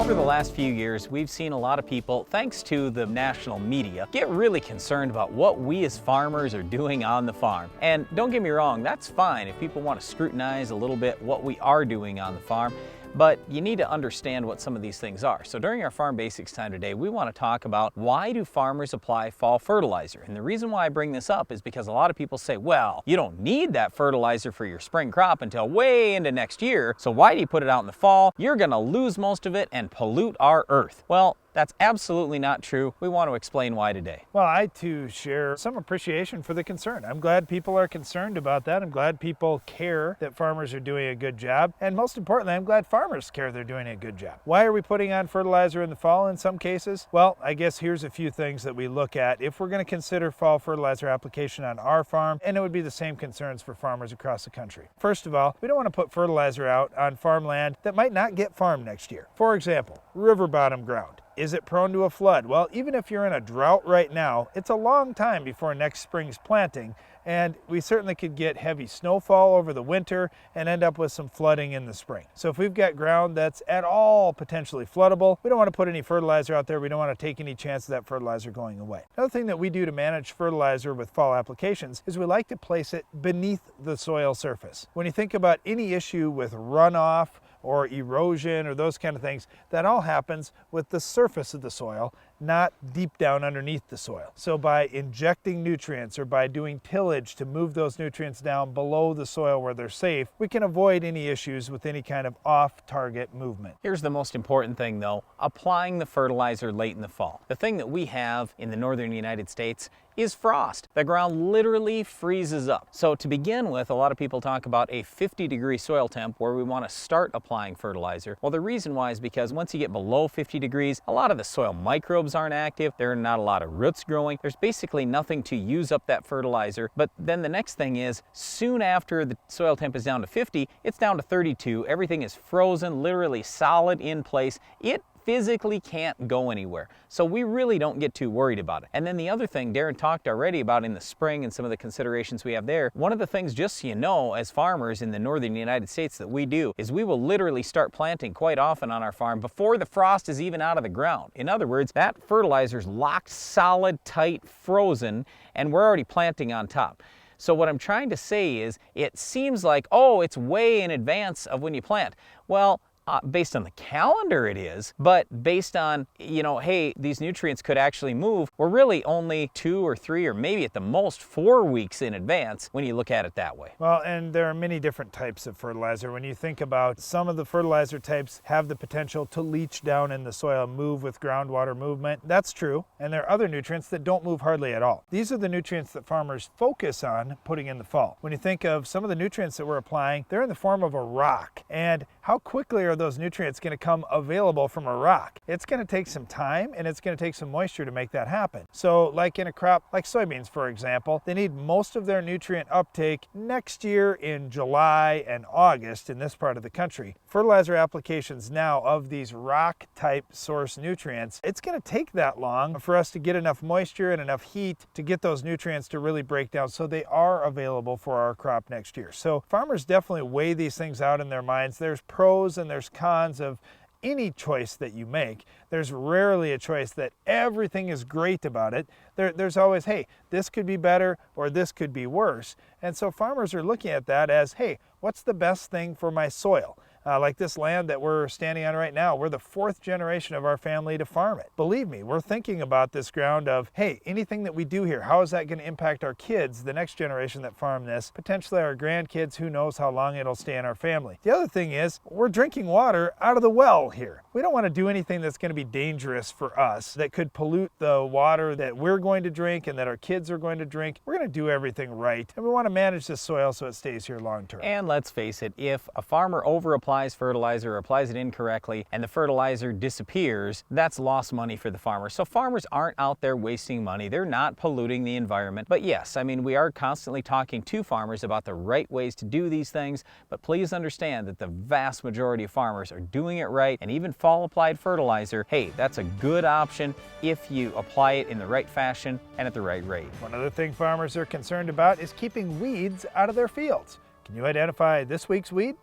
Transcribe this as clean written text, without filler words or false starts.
Over the last few years, we've seen a lot of people, thanks to the national media, get really concerned about what we as farmers are doing on the farm. And don't get me wrong, that's fine if people want to scrutinize a little bit what we are doing on the farm. But you need to understand what some of these things are. So during our Farm Basics time today, we want to talk about why do farmers apply fall fertilizer? And the reason why I bring this up is because a lot of people say, well, you don't need that fertilizer for your spring crop until way into next year. So why do you put it out in the fall? You're going to lose most of it and pollute our earth. Well, that's absolutely not true. We want to explain why today. Well, I too share some appreciation for the concern. I'm glad people are concerned about that. I'm glad people care that farmers are doing a good job. And most importantly, I'm glad farmers care they're doing a good job. Why are we putting on fertilizer in the fall in some cases? Well, I guess here's a few things that we look at if we're going to consider fall fertilizer application on our farm, and it would be the same concerns for farmers across the country. First of all, we don't want to put fertilizer out on farmland that might not get farmed next year. For example, river bottom ground. Is it prone to a flood? Well, even if you're in a drought right now, it's a long time before next spring's planting, and we certainly could get heavy snowfall over the winter and end up with some flooding in the spring. So if we've got ground that's at all potentially floodable, we don't want to put any fertilizer out there. We don't want to take any chance of that fertilizer going away. Another thing that we do to manage fertilizer with fall applications is we like to place it beneath the soil surface. When you think about any issue with runoff or erosion or those kind of things, that all happens with the surface of the soil, not deep down underneath the soil. So by injecting nutrients or by doing tillage to move those nutrients down below the soil where they're safe, we can avoid any issues with any kind of off-target movement. Here's the most important thing though, applying the fertilizer late in the fall. The thing that we have in the northern United States is frost. The ground literally freezes up. So to begin with, a lot of people talk about a 50-degree soil temp where we want to start applying fertilizer. Well, the reason why is because once you get below 50 degrees, a lot of the soil microbes aren't active. There are not a lot of roots growing. There's basically nothing to use up that fertilizer. But then the next thing is, soon after the soil temp is down to 50, it's down to 32. Everything is frozen, literally solid in place. It physically can't go anywhere. So we really don't get too worried about it. And then the other thing Darren talked already about in the spring and some of the considerations we have there, one of the things, just so you know, as farmers in the northern United States that we do is we will literally start planting quite often on our farm before the frost is even out of the ground. In other words, that fertilizer's locked, solid, tight, frozen, and we're already planting on top. So what I'm trying to say is, it seems like, oh, it's way in advance of when you plant. Well, based on the calendar it is, but based on, hey, these nutrients could actually move, we're really only 2 or 3 or maybe at the most 4 weeks in advance when you look at it that way. Well, and there are many different types of fertilizer. When you think about some of the fertilizer types have the potential to leach down in the soil, move with groundwater movement. That's true. And there are other nutrients that don't move hardly at all. These are the nutrients that farmers focus on putting in the fall. When you think of some of the nutrients that we're applying, they're in the form of a rock. And how quickly are those nutrients going to come available from a rock? It's going to take some time and it's going to take some moisture to make that happen. So like in a crop like soybeans, for example, they need most of their nutrient uptake next year in July and August in this part of the country. Fertilizer applications now of these rock type source nutrients, it's going to take that long for us to get enough moisture and enough heat to get those nutrients to really break down so they are available for our crop next year. So farmers definitely weigh these things out in their minds. There's pros and there's cons of any choice that you make. There's rarely a choice that everything is great about it. There's always, hey, this could be better or this could be worse. And so farmers are looking at that as, hey, what's the best thing for my soil? Like this land that we're standing on right now, we're the 4th generation of our family to farm it. Believe me, we're thinking about this ground of, hey, anything that we do here, how is that going to impact our kids, the next generation that farm this, potentially our grandkids, who knows how long it'll stay in our family. The other thing is, we're drinking water out of the well here. We don't want to do anything that's going to be dangerous for us, that could pollute the water that we're going to drink and that our kids are going to drink. We're going to do everything right, and we want to manage the soil so it stays here long term. And let's face it, if a farmer over applies fertilizer or applies it incorrectly and the fertilizer disappears, that's lost money for the farmer. So farmers aren't out there wasting money. They're not polluting the environment. But yes, I mean, we are constantly talking to farmers about the right ways to do these things, but please understand that the vast majority of farmers are doing it right, and even fall applied fertilizer, hey, that's a good option if you apply it in the right fashion and at the right rate. One other thing farmers are concerned about is keeping weeds out of their fields. Can you identify this week's weed?